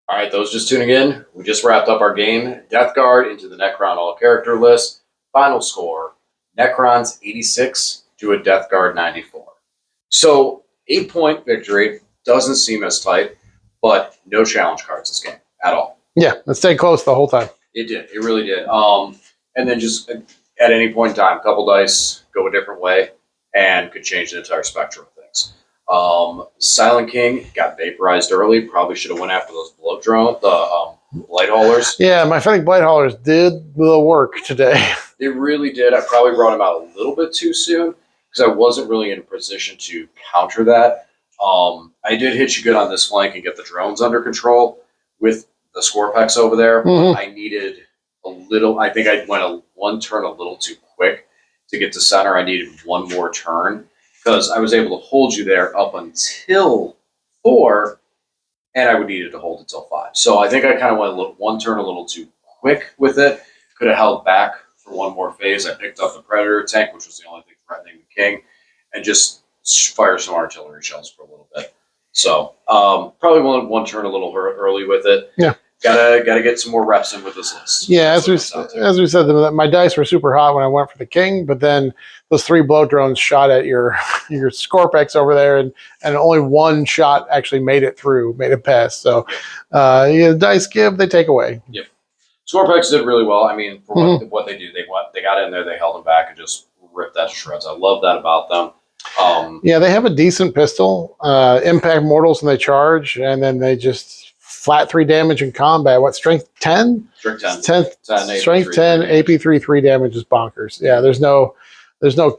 All right, those just tuning in, we just wrapped up our game. Death Guard into the Necron all-character list. Final score, Necrons 86 to a Death Guard 94. So, 8-point victory. Doesn't seem as tight, but no challenge cards this game at all. Yeah, it stayed close the whole time. It did. It really did. And then just at any point in time, a couple dice, go a different way, and could change the entire spectrum of things. Silent King got vaporized early. Probably should have went after those blow drone, the blight haulers. Yeah, my Fennec blight haulers did the work today. They really did. I probably brought them out a little bit too soon because I wasn't really in a position to counter that. I did hit you good on this flank and get the drones under control with the Scorpex over there. Mhm. I needed a little. I think I went one turn a little too quick to get to center. I needed one more turn because I was able to hold you there up until 4, and I would need it to hold until 5. So I think I kind of went one turn a little too quick with it. Could have held back for one more phase. I picked up the Predator tank, which was the only thing threatening the King, and just fire some artillery shells for a little bit. So probably one turn a little early with it. Yeah. Gotta get some more reps in with this list. Yeah, as we said, my dice were super hot when I went for the King, but then those 3 blow drones shot at your Scorpex over there, and only one shot actually made it past. So dice give, they take away. Yep. Scorpex did really well. I mean, for what they do, they got in there, they held them back and just ripped that to shreds. I love that about them. Yeah, they have a decent pistol, impact mortals when they charge, and then they just flat 3 damage in combat. What, strength 10? Strength 10. Strength 10, AP 3 damage is bonkers. Yeah, there's no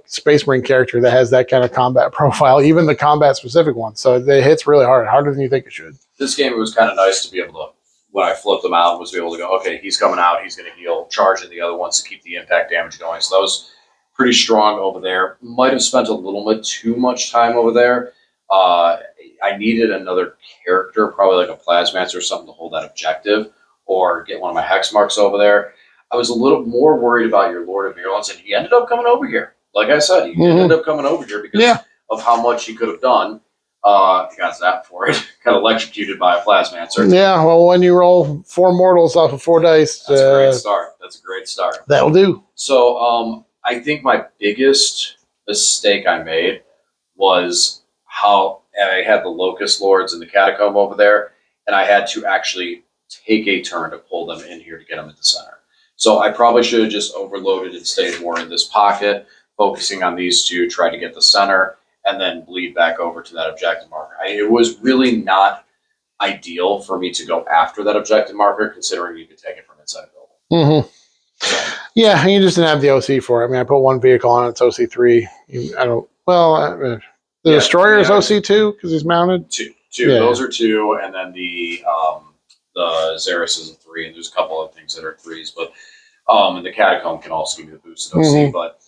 Space Marine character that has that kind of combat profile, even the combat specific one. So it hits really hard, harder than you think it should. This game, it was kind of nice to be able to, when I flipped them out, was be able to go, okay, he's coming out, he's going to heal, charging the other ones to keep the impact damage going. So that was pretty strong over there. Might have spent a little bit too much time over there. I needed another character, probably like a Plasmancer or something to hold that objective, or get one of my hex marks over there. I was a little more worried about your Lord of Virulence, and he ended up coming over here. Like I said, he ended up coming over here because of how much he could have done. Got zapped for it. Got electrocuted by a Plasmancer. Yeah, well, when you roll 4 mortals off of 4 dice, that's a great start. That's a great start. That'll do. So, I think my biggest mistake I made was how I had the Locust Lords in the Catacomb over there, and I had to actually take a turn to pull them in here to get them at the center. So I probably should have just overloaded and stayed more in this pocket, focusing on these two, try to get the center, and then bleed back over to that objective marker. It was really not ideal for me to go after that objective marker, considering you could take it from inside a building. Yeah, you just didn't have the OC for it. I mean, I put 1 vehicle on it, it's OC3. The Destroyer is OC2 because he's mounted? Two. Yeah. Those are 2, and then the Xeris is a 3, and there's a couple of things that are 3s, but and the Catacomb can also give you the boosted OC, but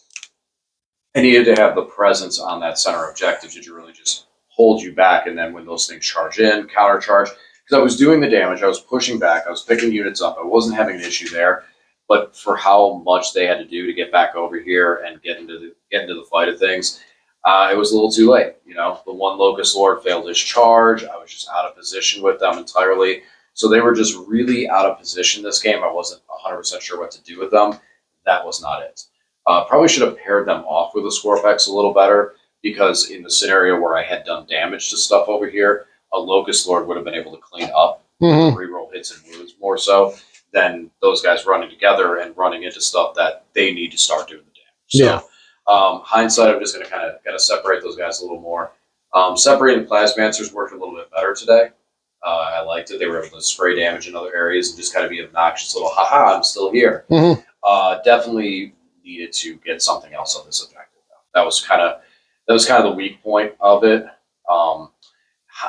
I needed to have the presence on that center objective to really just hold you back, and then when those things charge in, counter charge, because I was doing the damage, I was pushing back, I was picking units up, I wasn't having an issue there, but for how much they had to do to get back over here and get into the fight of things, it was a little too late. The one Locust Lord failed his charge. I was just out of position with them entirely. So they were just really out of position this game. I wasn't 100% sure what to do with them. That was not it. Probably should have paired them off with a Scorpex a little better, because in the scenario where I had done damage to stuff over here, a Locust Lord would have been able to clean up reroll hits and wounds more so than those guys running together and running into stuff that they need to start doing the damage. So, hindsight, I'm just going to kind of separate those guys a little more. Separating Plasmancers worked a little bit better today. I liked it. They were able to spray damage in other areas and just kind of be obnoxious little, haha, I'm still here. Definitely needed to get something else on this objective, though. That was kind of the weak point of it.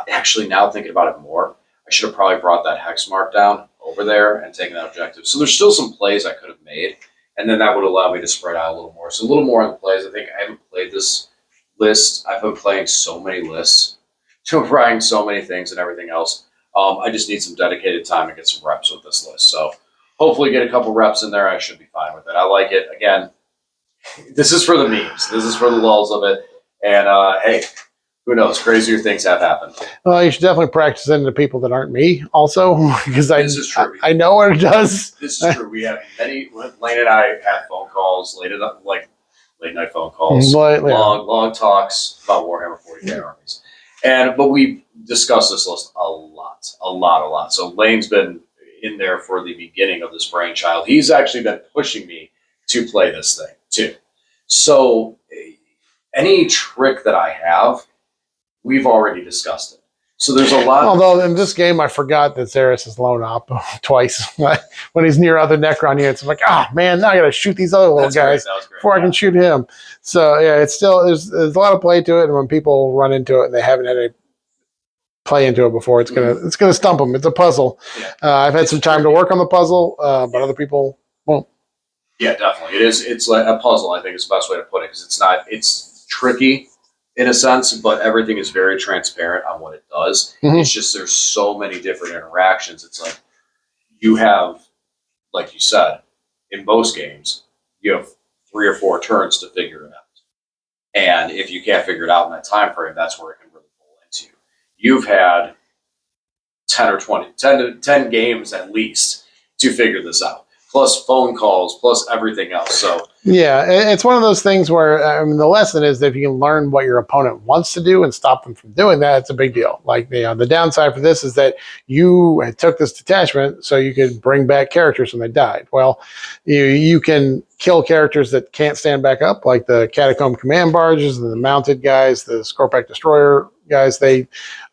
Actually, now thinking about it more, I should have probably brought that hex mark down over there and taken that objective. So there's still some plays I could have made, and then that would allow me to spread out a little more. So a little more on the plays. I think I haven't played this list. I've been playing so many lists, trying so many things and everything else. I just need some dedicated time and get some reps with this list. So hopefully get a couple reps in there. I should be fine with it. I like it. Again, this is for the memes. This is for the lulls of it. And hey, Who knows? Crazier things have happened. Well, you should definitely practice into people that aren't me, also, because This is true. I know what it does. This is true. We have many. Lane and I have phone calls, late night phone calls, long talks about Warhammer 40K armies, but we discussed this list a lot. So Lane's been in there for the beginning of this brainchild. He's actually been pushing me to play this thing too. So any trick that I have, we've already discussed it. So there's a lot. Although in this game, I forgot that Xeris is lone op twice. When he's near other Necron units, I'm like, man, now I got to shoot these other little guys before I can shoot him. So yeah, it's still there's a lot of play to it, and when people run into it and they haven't had any play into it before, it's gonna stump them. It's a puzzle. Yeah. I've had some time to work on the puzzle, but other people won't. Yeah, definitely. It is. It's like a puzzle. I think is the best way to put it, because it's tricky in a sense, but everything is very transparent on what it does. Mm-hmm. It's just there's so many different interactions. It's like you have, like you said, in most games, you have 3 or 4 turns to figure it out. And if you can't figure it out in that time frame, that's where it can really pull into. You've had 10 games at least to figure this out, plus phone calls, plus everything else. So yeah, it's one of those things where the lesson is that if you can learn what your opponent wants to do and stop them from doing that, it's a big deal. Like the downside for this is that you took this detachment so you could bring back characters when they died. Well, you can kill characters that can't stand back up, like the Catacomb Command Barges and the mounted guys, the Scorpack Destroyer guys. They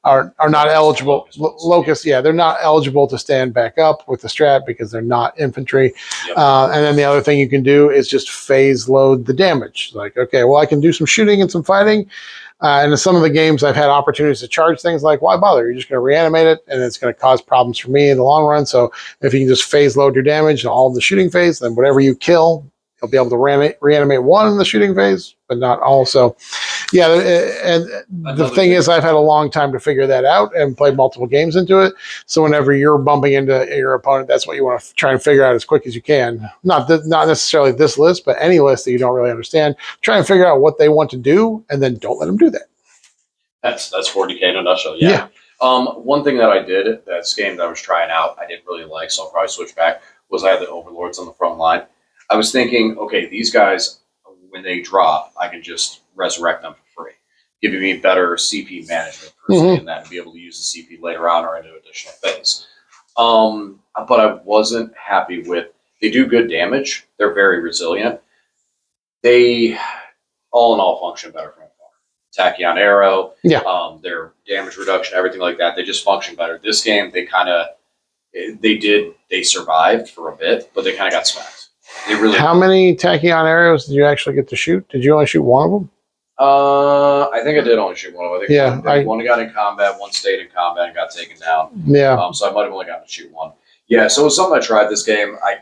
are not eligible. Locust, yeah, they're not eligible to stand back up with the strat because they're not infantry. Yep. And then the other thing you can do is just phase load the damage. Like, okay, well, I can do some shooting and some fighting. And in some of the games, I've had opportunities to charge things like, why bother? You're just going to reanimate it, and it's going to cause problems for me in the long run. So if you can just phase load your damage and all of the shooting phase, then whatever you kill, you'll be able to reanimate one in the shooting phase, but not all. So, yeah, and the thing is, I've had a long time to figure that out and play multiple games into it. So whenever you're bumping into your opponent, that's what you want to try and figure out as quick as you can. Not necessarily this list, but any list that you don't really understand. Try and figure out what they want to do, and then don't let them do that. That's 40K in a nutshell. Yeah. One thing that I did, that's game that I was trying out, I didn't really like, so I'll probably switch back, was I had the Overlords on the front line. I was thinking, okay, these guys, when they drop, I can just resurrect them for free, giving me better CP management per se, and that to be able to use the CP later on or into additional phase. But I wasn't happy with. They do good damage. They're very resilient. They, all in all, function better from afar. Tachyon arrow, their damage reduction, everything like that. They just function better. This game, they survived for a bit, but they kind of got smacked. How many Tachyon arrows did you actually get to shoot? Did you only shoot one of them? I think I did only shoot one of them. I think one got in combat, one stayed in combat and got taken down. Yeah. So I might have only gotten to shoot one. Yeah, so it was something I tried this game. I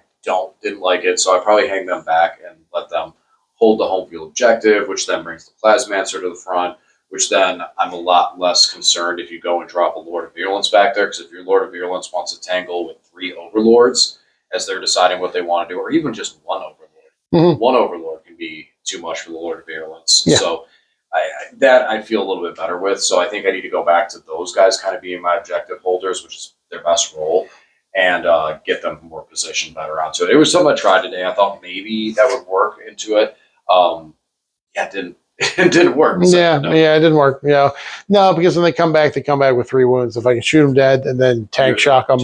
didn't like it, so I probably hang them back and let them hold the home field objective, which then brings the Plasmancer to the front, which then I'm a lot less concerned if you go and drop a Lord of Virulence back there, because if your Lord of Virulence wants to tangle with 3 Overlords as they're deciding what they want to do, or even just one Overlord. One Overlord can be too much for the Lord of Virulence. Yeah. So I feel a little bit better with. So I think I need to go back to those guys kind of being my objective holders, which is their best role, and get them more positioned better onto it. It was something I tried today. I thought maybe that would work into it. It didn't. It didn't work. So, it didn't work. No, because when they come back with 3 wounds. If I can shoot them dead and then tank shock them,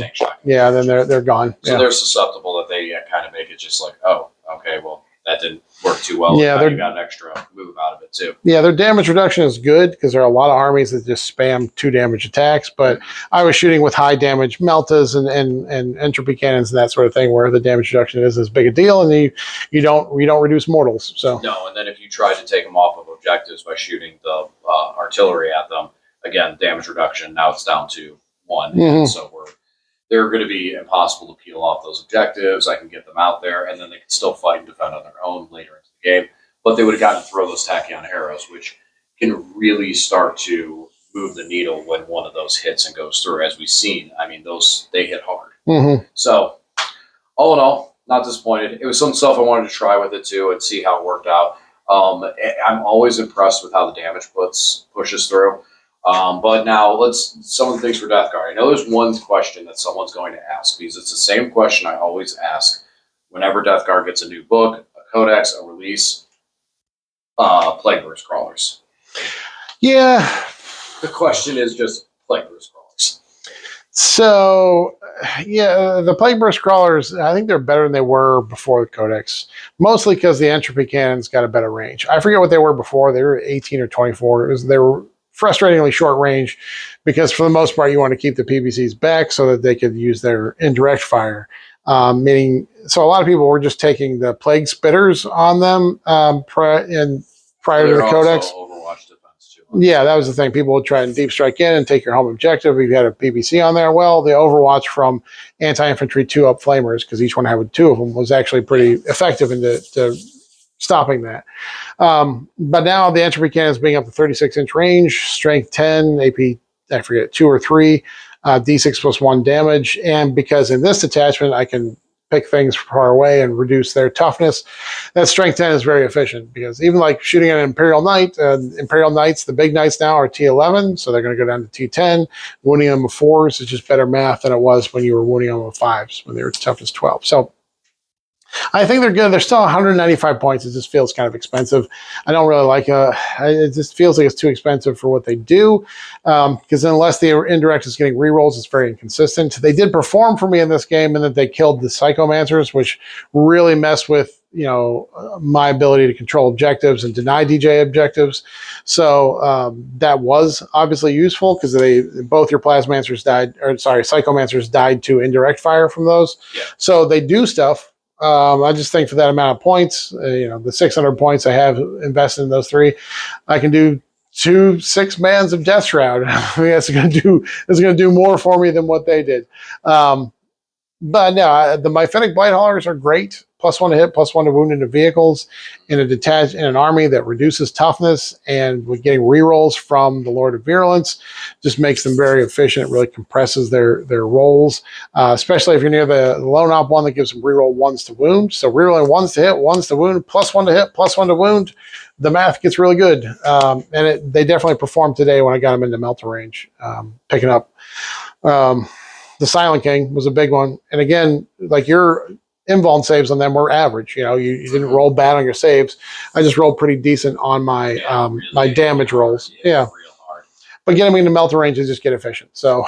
then they're gone. So they're susceptible that they kind of make it just like, oh, okay, well, that didn't work too well. Yeah, you got an extra move out of it too. Yeah, their damage reduction is good because there are a lot of armies that just spam 2 damage attacks. But I was shooting with high damage meltas and entropy cannons and that sort of thing, where the damage reduction is as big a deal, and you don't reduce mortals. So no, and then if you try to take them off of objectives by shooting the artillery at them, again, damage reduction. Now it's down to 1, and so they're going to be impossible to peel off those objectives. I can get them out there, and then they can still fight and defend on their own later into the game. But they would have gotten to throw those Tachyon arrows, which can really start to move the needle when one of those hits and goes through. As we've seen, I mean, they hit hard. So, all in all, not disappointed. It was some stuff I wanted to try with it too and see how it worked out. I'm always impressed with how the damage pushes through. But now some of the things for Death Guard. I know there's one question that someone's going to ask because it's the same question I always ask whenever Death Guard gets a new book, a codex, a release. Plagueburst crawlers. Yeah. The question is just Plagueburst crawlers. So, yeah, the Plagueburst crawlers, I think they're better than they were before the codex, mostly because the entropy cannons got a better range. I forget what they were before. They were 18 or 24. They were frustratingly short range because for the most part, you want to keep the PVCs back so that they could use their indirect fire. So a lot of people were just taking the plague spitters on them prior to the codex. Overwatch defense too. Yeah, that was the thing. People would try and deep strike in and take your home objective. If you had a PVC on there, well, the Overwatch from anti-infantry 2-up flamers, because each one had 2 of them, was actually pretty effective into stopping that. But now the entropy cannons being up to 36-inch range, strength 10, AP, I forget, 2 or 3, D6 plus 1 damage. And because in this detachment, I can pick things far away and reduce their toughness, that strength 10 is very efficient because even like shooting at an Imperial Knight, Imperial Knights, the big Knights now are T11, so they're going to go down to T10. Wounding them with 4s is just better math than it was when you were wounding them with 5s when they were toughness 12. So I think they're good. They're still 195 points. It just feels kind of expensive. I don't really like it just feels like it's too expensive for what they do. Because unless the indirect is getting rerolls, it's very inconsistent. They did perform for me in this game in that they killed the Psychomancers, which really messed with my ability to control objectives and deny DJ objectives. So that was obviously useful because both your Psychomancers died to indirect fire from those. Yeah. So they do stuff. I just think for that amount of points, the 600 points I have invested in those 3, I can do 2 6-mans of Death Shroud. I mean, that's going to do more for me than what they did. But no, the Myphitic Blighthaulers are great. +1 to hit, +1 to wound into vehicles in an army that reduces toughness, and with getting rerolls from the Lord of Virulence just makes them very efficient. It really compresses their rolls, especially if you're near the lone op one that gives them reroll 1s to wound. So rerolling 1s to hit, 1s to wound, +1 to hit, +1 to wound. The math gets really good, and they definitely performed today when I got them into Melter range, picking up. The Silent King was a big one. And again, like your invuln saves on them were average. You didn't roll bad on your saves. I just rolled pretty decent on my really my damage rolls. Yeah. But getting into Melter range is just get efficient. So,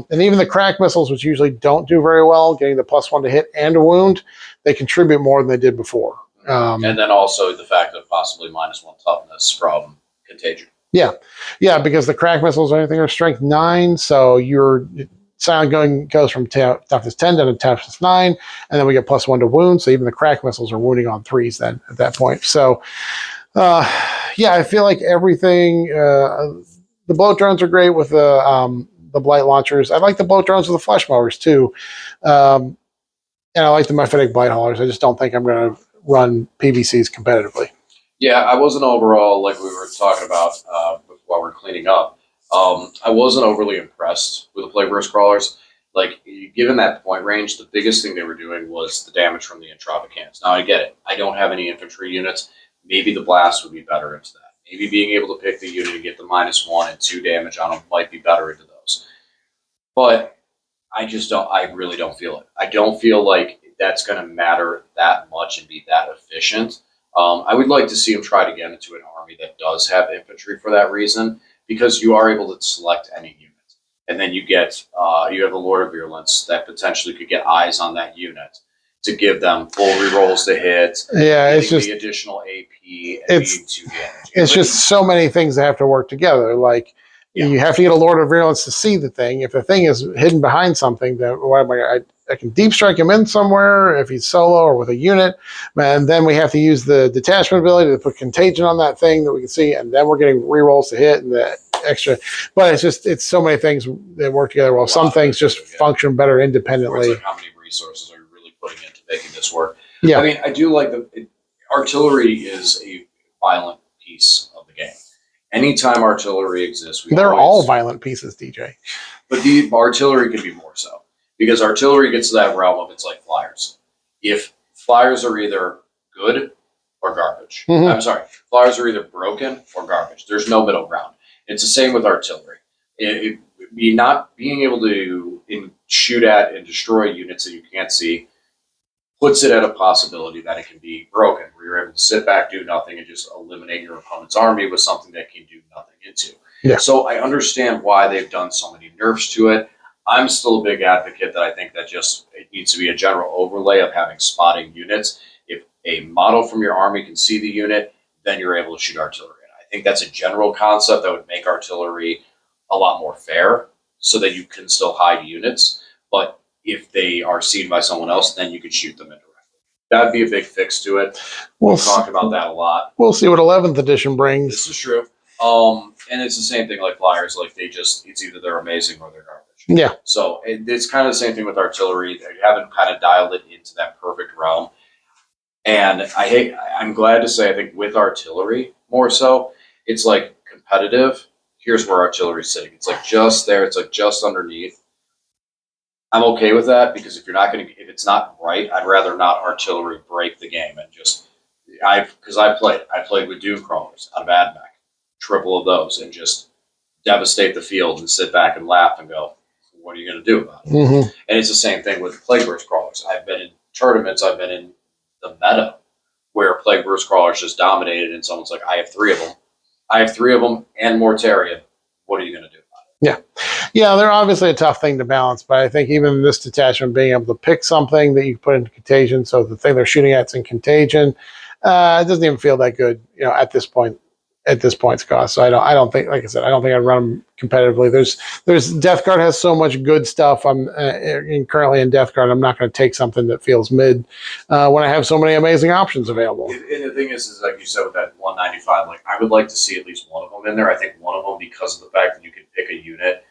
and even the crack missiles, which usually don't do very well, getting the +1 to hit and to wound, they contribute more than they did before. And then also the fact of possibly -1 toughness from Contagion. Yeah, because the crack missiles or anything are strength 9, so your Silent goes from toughness 10 down to toughness 9, and then we get +1 to wound. So even the crack missiles are wounding on 3s then at that point. So, I feel like everything. The bloat drones are great with the blight launchers. I like the bloat drones with the flesh mowers too, and I like the Myphitic Blighthaulers. I just don't think I'm going to run PVCs competitively. Yeah, I wasn't overall, like we were talking about while we're cleaning up. I wasn't overly impressed with the Plagueburst crawlers. Like, given that point range, the biggest thing they were doing was the damage from the entropic cannons. Now, I get it. I don't have any infantry units. Maybe the blast would be better into that. Maybe being able to pick the unit and get the -1 and 2 damage on them might be better into those. But I really don't feel it. I don't feel like that's going to matter that much and be that efficient. I would like to see them try to get into an army that does have infantry for that reason, because you are able to select any unit. And then you have the Lord of Virulence that potentially could get eyes on that unit to give them full rerolls to hit. Yeah, it's just the additional AP and being 2 damage. It's just so many things that have to work together. Like, you have to get a Lord of Virulence to see the thing. If the thing is hidden behind something, then I can deep strike him in somewhere if he's solo or with a unit. And then we have to use the detachment ability to put contagion on that thing that we can see. And then we're getting rerolls to hit and the extra. But it's so many things that work together well. Some things just function better independently. Like how many resources are you really putting into making this work? Yeah. I mean, I do like artillery is a violent piece of the game. Anytime artillery exists, they're all violent pieces, DJ. But the artillery can be more so, because artillery gets to that realm of it's like flyers. If flyers are either good or garbage. Mhm. I'm sorry, flyers are either broken or garbage. There's no middle ground. It's the same with artillery. Not being able to shoot at and destroy units that you can't see puts it at a possibility that it can be broken, where you're able to sit back, do nothing, and just eliminate your opponent's army with something that can do nothing into. Yeah. So I understand why they've done so many nerfs to it. I'm still a big advocate that I think that it needs to be a general overlay of having spotting units. If a model from your army can see the unit, then you're able to shoot artillery. And I think that's a general concept that would make artillery a lot more fair, so that you can still hide units. But if they are seen by someone else, then you can shoot them indirectly. That'd be a big fix to it. We've talked about that a lot. We'll see what 11th edition brings. This is true. And it's the same thing like flyers. Like it's either they're amazing or they're garbage. Yeah. So it's kind of the same thing with artillery. They haven't kind of dialed it into that perfect realm. And I'm glad to say, I think with artillery more so, it's like competitive. Here's where artillery's sitting. It's like just there. It's like just underneath. I'm okay with that, because if it's not right, I'd rather not artillery break the game and because I played with Doom Crawlers out of AdMech, triple of those, and just devastate the field and sit back and laugh and go, what are you going to do about it? Mm-hmm. And it's the same thing with Plague Burst Crawlers. I've been in tournaments, I've been in the meta where Plague Burst Crawlers just dominated, and someone's like, I have three of them. I have three of them and Mortarion. What are you going to do about it? Yeah, they're obviously a tough thing to balance, but I think even this detachment being able to pick something that you can put into contagion, so the thing they're shooting at's in contagion, it doesn't even feel that good, at this point. At this point's cost, so I don't think, like I said, I don't think I'd run them competitively. There's Death Guard has so much good stuff. I'm currently in Death Guard. I'm not going to take something that feels mid when I have so many amazing options available. And the thing is like you said with that 195, like I would like to see at least one of them in there. I think one of them, because of the fact that you can pick a unit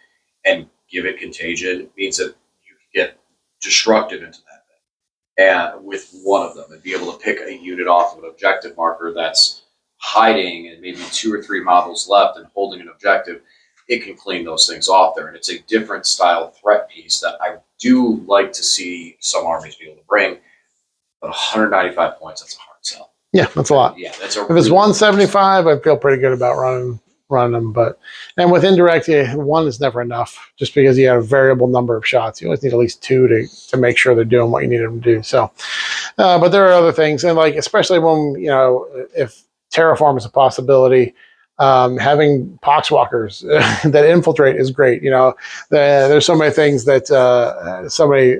and give it contagion, means that you can get destructive into that thing. And with one of them, and be able to pick a unit off of an objective marker that's hiding and maybe 2 or 3 models left and holding an objective, it can clean those things off there. And it's a different style threat piece that I do like to see some armies be able to bring. But 195 points, that's a hard sell. Yeah, that's a lot. Yeah, that's if it's 175, I feel pretty good about running them. And with indirect, one is never enough, just because you have a variable number of shots. You always need at least 2 to make sure they're doing what you need them to do. So, but there are other things, and like especially when if Terraform is a possibility. Having poxwalkers that infiltrate is great. There's so many things that so many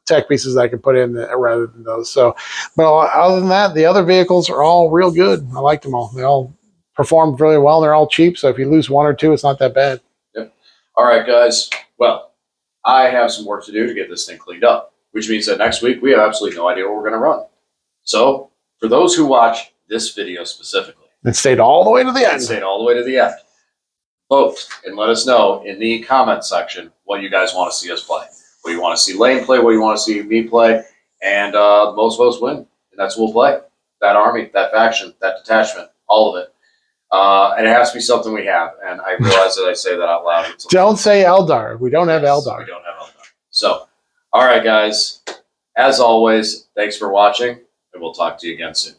tech pieces that I can put in rather than those. So, but other than that, the other vehicles are all real good. I like them all. They all performed really well. They're all cheap. So if you lose 1 or 2, it's not that bad. Yep. All right, guys. Well, I have some work to do to get this thing cleaned up, which means that next week we have absolutely no idea what we're going to run. So for those who watch this video specifically, and stayed all the way to the end. Vote and let us know in the comment section what you guys want to see us play. What you want to see Lane play, what you want to see me play, and the most votes win. And that's what we'll play. That army, that faction, that detachment, all of it. And it has to be something we have. And I realize that I say that out loud. Don't say Eldar. We don't have Eldar. We don't have Eldar. So, all right, guys. As always, thanks for watching, and we'll talk to you again soon.